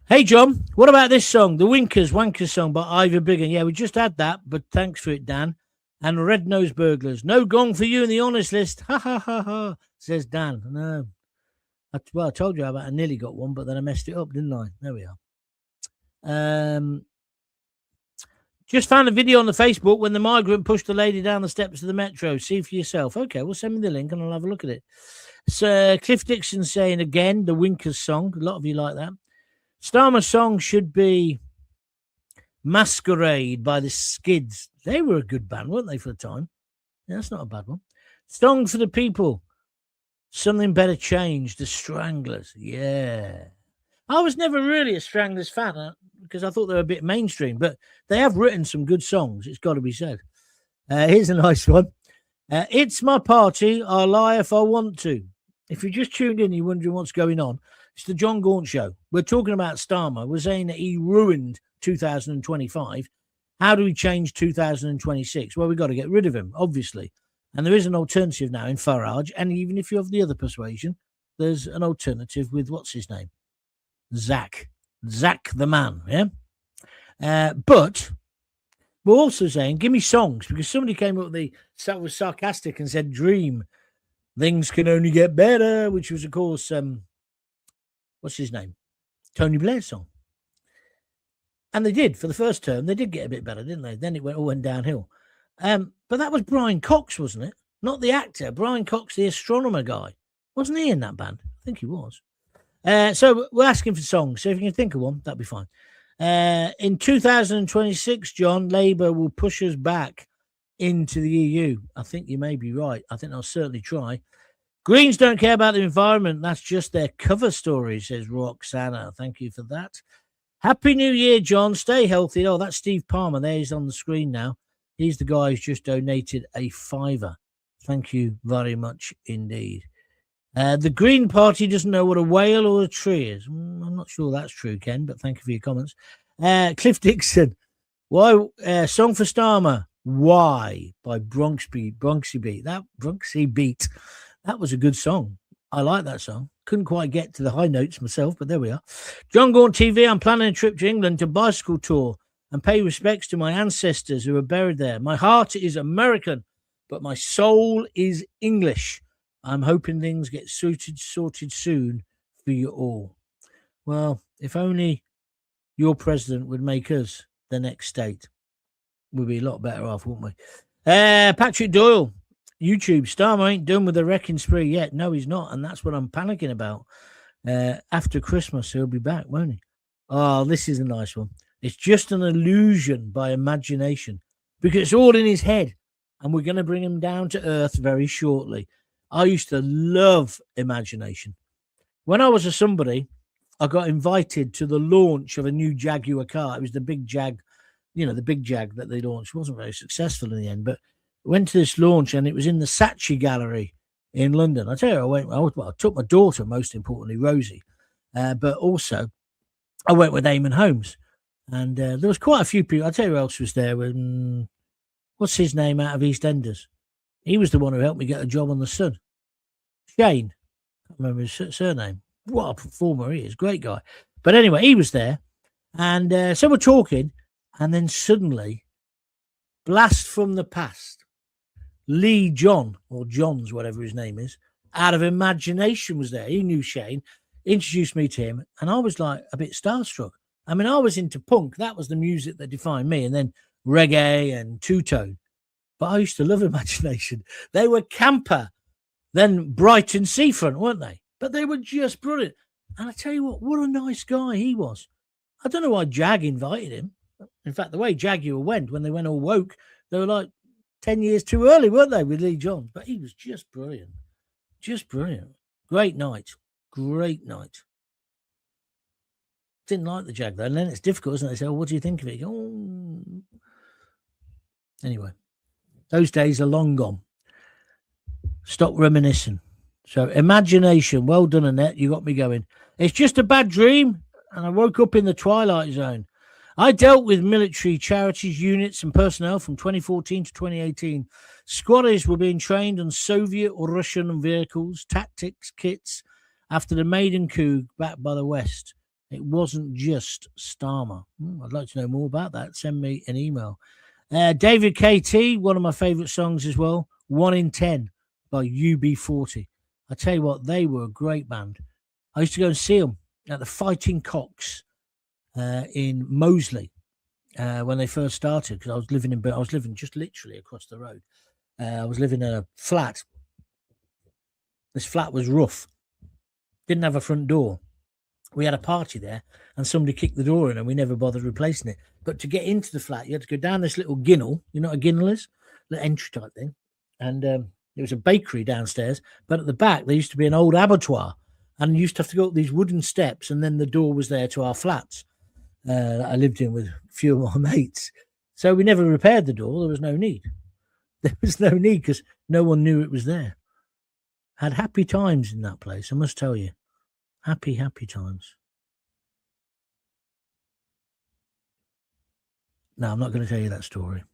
Hey, John, what about this song? The Wankers song by Ivor Biggin. Yeah, we just had that, but thanks for it, Dan. And Red Nose Burglars. No gong for you in the honest list. Ha, ha, ha, ha, says Dan. No. I told you about I nearly got one, but then I messed it up, didn't I? There we are. Just found a video on the Facebook when the migrant pushed the lady down the steps of the metro. See for yourself. Okay, well, send me the link and I'll have a look at it. So Cliff Dixon saying again, the Winkers song. A lot of you like that. Starmer's song should be Masquerade by the Skids. They were a good band, weren't they, for the time? Yeah, that's not a bad one. Song for the People. Something Better Change. The Stranglers. Yeah. I was never really a Stranglers fan because I thought they were a bit mainstream, but they have written some good songs. It's got to be said. Here's a nice one. It's my party. I'll lie if I want to. If you just tuned in, you're wondering what's going on. It's the John Gaunt Show. We're talking about Starmer. We're saying that he ruined 2025. How do we change 2026? Well, we've got to get rid of him, obviously. And there is an alternative now in Farage. And even if you have the other persuasion, there's an alternative with, what's his name? Zach the man, yeah? But we're also saying, give me songs, because somebody came up with was sarcastic and said, Dream, things can only get better, which was, of course, what's his name? Tony Blair's song. And they did, for the first term, they did get a bit better, didn't they? Then it all went downhill. But that was Brian Cox, wasn't it? Not the actor. Brian Cox, the astronomer guy. Wasn't he in that band? I think he was. So we're asking for songs. So if you can think of one, that'd be fine. In 2026, John, Labour will push us back into the EU. I think you may be right. I think they'll certainly try. Greens don't care about the environment. That's just their cover story, says Roxana. Thank you for that. Happy New Year, John. Stay healthy. Oh, that's Steve Palmer. There he's on the screen now. He's the guy who's just donated a £5. Thank you very much indeed. The Green Party doesn't know what a whale or a tree is. I'm not sure that's true, Ken, but thank you for your comments. Cliff Dixon. Why? Song for Starmer. Why? By Bronxy Beat. That was a good song. I like that song. Couldn't quite get to the high notes myself, but there we are. John Gaunt TV. I'm planning a trip to England to bicycle tour and pay respects to my ancestors who are buried there. My heart is American, but my soul is English. I'm hoping things get sorted soon for you all. Well, if only your president would make us the next state, we'd be a lot better off, wouldn't we? Patrick Doyle, YouTube. Starmer ain't done with the wrecking spree yet. No, he's not, and that's what I'm panicking about. After Christmas, he'll be back, won't he? Oh, this is a nice one. It's just an illusion by imagination, because it's all in his head, and we're going to bring him down to earth very shortly. I used to love imagination. When I was a somebody, I got invited to the launch of a new Jaguar car. It was the big Jag, the big Jag that they launched. It wasn't very successful in the end, but went to this launch, and it was in the Saatchi Gallery in London. I tell you, I took my daughter, most importantly, Rosie, but also I went with Eamon Holmes, and there was quite a few people. I tell you who else was there. What's his name out of EastEnders? He was the one who helped me get a job on The Sun. Shane. I can't remember his surname. What a performer he is. Great guy. But anyway, he was there. And so we're talking. And then suddenly, blast from the past, Lee John, or Johns, whatever his name is, out of imagination was there. He knew Shane, introduced me to him. And I was like a bit starstruck. I mean, I was into punk. That was the music that defined me. And then reggae and two-tone. But I used to love imagination. They were camper, then Brighton seafront, weren't they? But they were just brilliant. And I tell you what a nice guy he was. I don't know why Jag invited him. In fact, the way Jaguar went when they went all woke, they were like 10 years too early, weren't they, with Lee Johns? But he was just brilliant. Just brilliant. Great night. Great night. Didn't like the Jag, though. And then it's difficult, isn't it? They say, what do you think of it? You go, oh. Anyway, those days are long gone. Stop reminiscing. So, imagination. Well done, Annette. You got me going. It's just a bad dream, and I woke up in the twilight zone. I dealt with military charities, units, and personnel from 2014 to 2018. Squatters were being trained on Soviet or Russian vehicles, tactics, kits, after the maiden coup backed by the West. It wasn't just Starmer. I'd like to know more about that. Send me an email. David KT, one of my favourite songs as well, 1 in 10 by UB40. I tell you what, they were a great band. I used to go and see them at the Fighting Cocks in Moseley when they first started, because I was living just literally across the road. I was living in a flat. This flat was rough. Didn't have a front door. We had a party there and somebody kicked the door in and we never bothered replacing it. But to get into the flat, you had to go down this little ginnel. You know what a ginnel is? The entry type thing. And there was a bakery downstairs. But at the back, there used to be an old abattoir. And you used to have to go up these wooden steps. And then the door was there to our flats that I lived in with a few of my mates. So we never repaired the door. There was no need. There was no need because no one knew it was there. Had happy times in that place, I must tell you. Happy, happy times. No, I'm not going to tell you that story.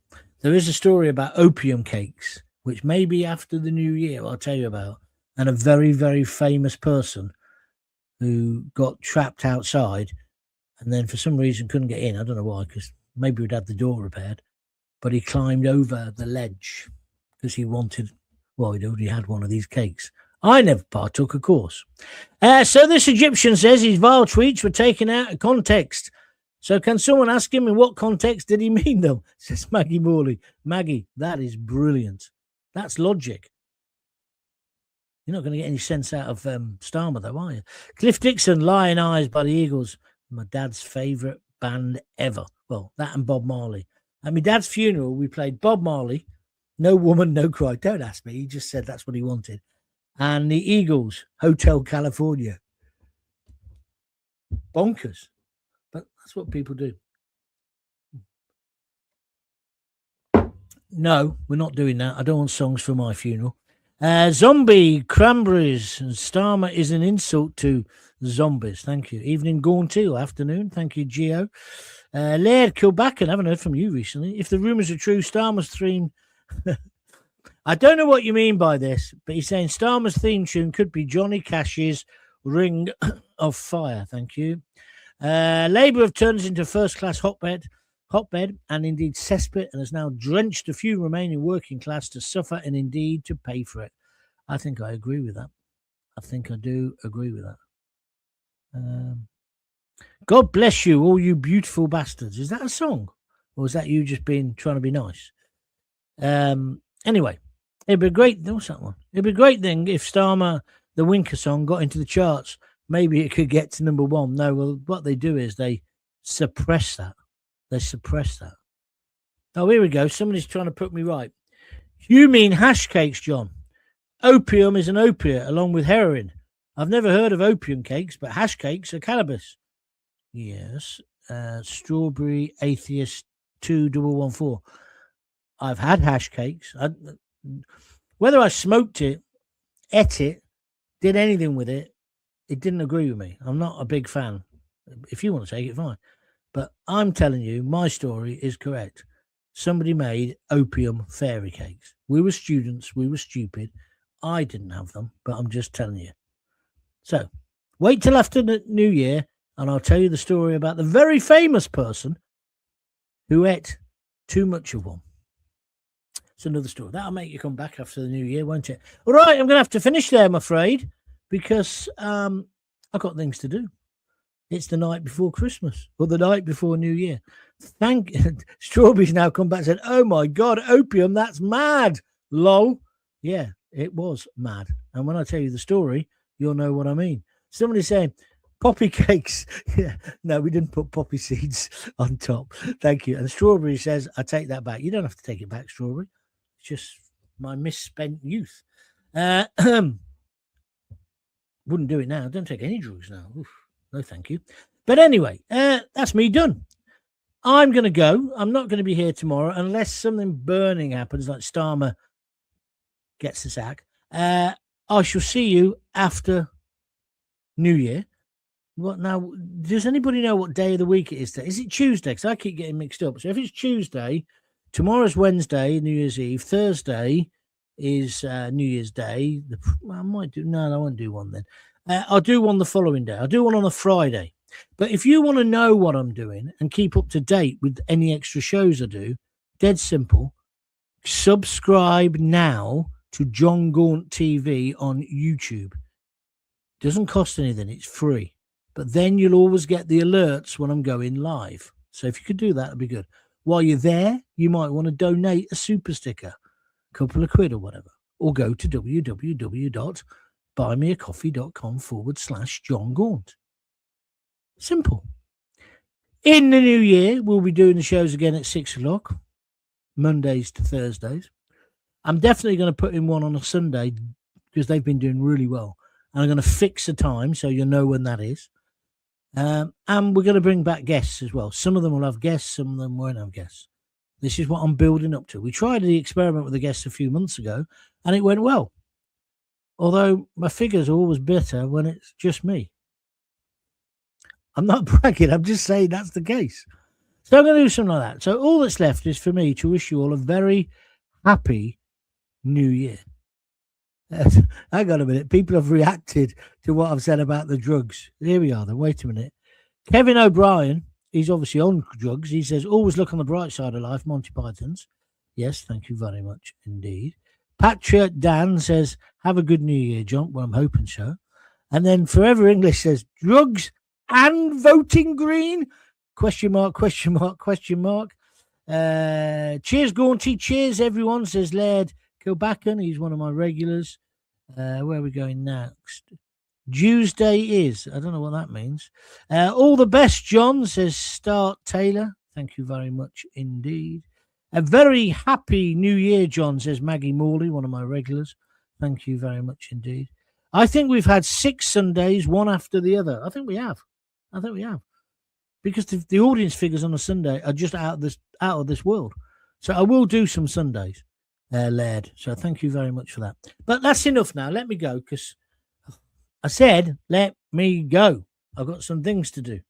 There is a story about opium cakes, which maybe after the new year I'll tell you about, and a very, very famous person who got trapped outside and then for some reason couldn't get in. I don't know why, because maybe he'd had the door repaired, but he climbed over the ledge because he wanted, well, he'd already had one of these cakes. I never partook, of course. So this Egyptian says his vile tweets were taken out of context. So can someone ask him in what context did he mean them? Says Maggie Morley. Maggie, that is brilliant. That's logic. You're not going to get any sense out of Starmer, though, are you? Cliff Dixon, Lion Eyes by the Eagles. My dad's favourite band ever. Well, that and Bob Marley. At my dad's funeral, we played Bob Marley. No Woman, No Cry. Don't ask me. He just said that's what he wanted. And the Eagles, Hotel California. Bonkers. But that's what people do. No, we're not doing that. I don't want songs for my funeral. Zombie, Cranberries, and Starmer is an insult to zombies. Thank you. Evening, Gaunt or afternoon. Thank you, Gio. Laird Kilbacken, haven't heard from you recently. If the rumours are true, Starmer's theme... I don't know what you mean by this, but he's saying Starmer's theme tune could be Johnny Cash's Ring of Fire. Thank you. Labour have turned us into first-class hotbed, and indeed cesspit, and has now drenched a few remaining working class to suffer and indeed to pay for it. I think I agree with that. I think I do agree with that. God bless you, all you beautiful bastards. Is that a song? Or is that you just trying to be nice? Anyway, it'd be great. What's that one? It'd be a great thing if Starmer, the Winker song, got into the charts. Maybe it could get to number one. No, well, what they do is they suppress that. They suppress that. Oh, here we go. Somebody's trying to put me right. You mean hash cakes, John? Opium is an opiate along with heroin. I've never heard of opium cakes, but hash cakes are cannabis. Yes. Strawberry Atheist 2114. I've had hash cakes. Whether I smoked it, ate it, did anything with it, it didn't agree with me. I'm not a big fan. If you want to take it, fine. But I'm telling you, my story is correct. Somebody made opium fairy cakes. We were students. We were stupid. I didn't have them, but I'm just telling you. So wait till after the new year, and I'll tell you the story about the very famous person who ate too much of one. It's another story. That'll make you come back after the new year, won't it? All right, I'm going to have to finish there, I'm afraid, because I've got things to do. It's the night before Christmas or the night before New Year. Strawberry's now come back and said, oh, my God, opium, that's mad. Lol. Yeah, it was mad. And when I tell you the story, you'll know what I mean. Somebody's saying, Poppy cakes. Yeah. No, we didn't put poppy seeds on top. Thank you. And Strawberry says, I take that back. You don't have to take it back, Strawberry. It's just my misspent youth. Wouldn't do it now. Don't take any drugs now. Oof. No, thank you. But anyway, that's me done. I'm going to go. I'm not going to be here tomorrow unless something burning happens, like Starmer gets the sack. I shall see you after New Year. What now? Does anybody know what day of the week it is today? Is it Tuesday? Because I keep getting mixed up. So if it's Tuesday, tomorrow's Wednesday, New Year's Eve. Thursday is New Year's Day. I might do. No, I won't do one then. I'll do one the following day. I'll do one on a Friday. But if you want to know what I'm doing and keep up to date with any extra shows I do, dead simple, subscribe now to John Gaunt TV on YouTube. Doesn't cost anything. It's free. But then you'll always get the alerts when I'm going live. So if you could do that, it'd be good. While you're there, you might want to donate a super sticker, a couple of quid or whatever, or go to www.buymeacoffee.com/John Gaunt. Simple. In the new year, we'll be doing the shows again at 6 o'clock, Mondays to Thursdays. I'm definitely going to put in one on a Sunday because they've been doing really well. And I'm going to fix a time so you'll know when that is. And we're going to bring back guests as well. Some of them will have guests, some of them won't have guests. This is what I'm building up to. We tried the experiment with the guests a few months ago, and it went well. Although my figures are always better when it's just me. I'm not bragging, I'm just saying that's the case. So I'm going to do something like that. So all that's left is for me to wish you all a very happy New Year. Hang on a minute. People have reacted to what I've said about the drugs. Here we are then. Wait a minute. Kevin O'Brien, he's obviously on drugs. He says, always look on the bright side of life, Monty Python's. Yes, thank you very much indeed. Patrick Dan says, have a good New Year, John. Well, I'm hoping so. And then Forever English says, drugs and voting green? Question mark, question mark, question mark. Cheers, Gaunty. Cheers, everyone, says Laird Kilbacken. He's one of my regulars. Where are we going next? Tuesday is. I don't know what that means. All the best, John, says Start Taylor. Thank you very much indeed. A very happy New Year, John, says Maggie Morley, one of my regulars. Thank you very much indeed. I think we've had 6 Sundays, one after the other. I think we have. Because the audience figures on a Sunday are just out of this world. So I will do some Sundays. Laird. So thank you very much for that. But that's enough now. Let me go because I said, let me go. I've got some things to do.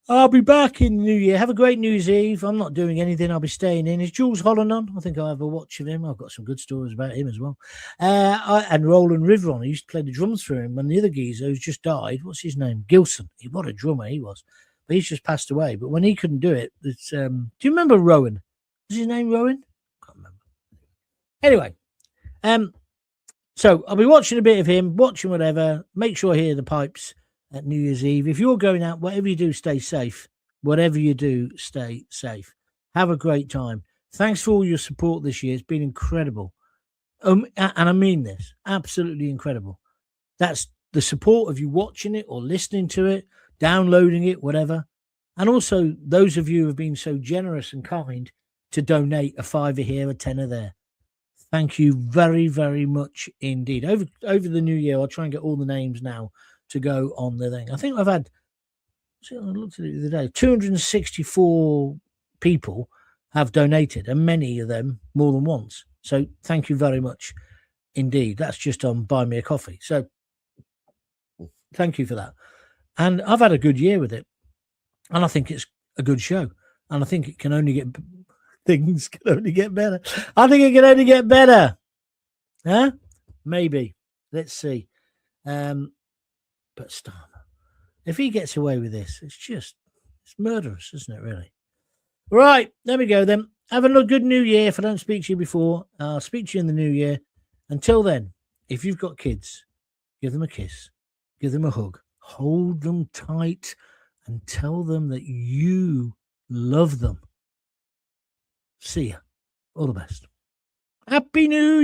I'll be back in the New Year. Have a great New Year's Eve. I'm not doing anything. I'll be staying in. Is Jules Holland on? I think I'll have a watch of him. I've got some good stories about him as well. And Roland Riveron. I used to play the drums for him. And the other geezer who's just died, what's his name? Gilson. What a drummer he was. But he's just passed away. But when he couldn't do it, it's, do you remember Rowan? Was his name Rowan? Can't remember. Anyway, so I'll be watching a bit of him, watching whatever. Make sure I hear the pipes at New Year's Eve. If you're going out, whatever you do, stay safe. Whatever you do, stay safe. Have a great time. Thanks for all your support this year. It's been incredible. And I mean this, absolutely incredible. That's the support of you watching it or listening to it, downloading it, whatever. And also those of you who have been so generous and kind to donate a $5 here, a $10 there. Thank you very, very much indeed. Over the new year, I'll try and get all the names now to go on the thing. I think I've had, I looked at it the other day, 264 people have donated, and many of them more than once. So thank you very much indeed. That's just on Buy Me a Coffee. So thank you for that. And I've had a good year with it. And I think it's a good show. And I think it can only get, things can only get better. I think it can only get better. Huh? Maybe. Let's see. But Starmer, if he gets away with this, it's murderous, isn't it, really? Right, there we go then. Have a good New Year. If I don't speak to you before, I'll speak to you in the New Year. Until then, if you've got kids, give them a kiss, give them a hug, hold them tight, and tell them that you love them. See ya. All the best. Happy New Year.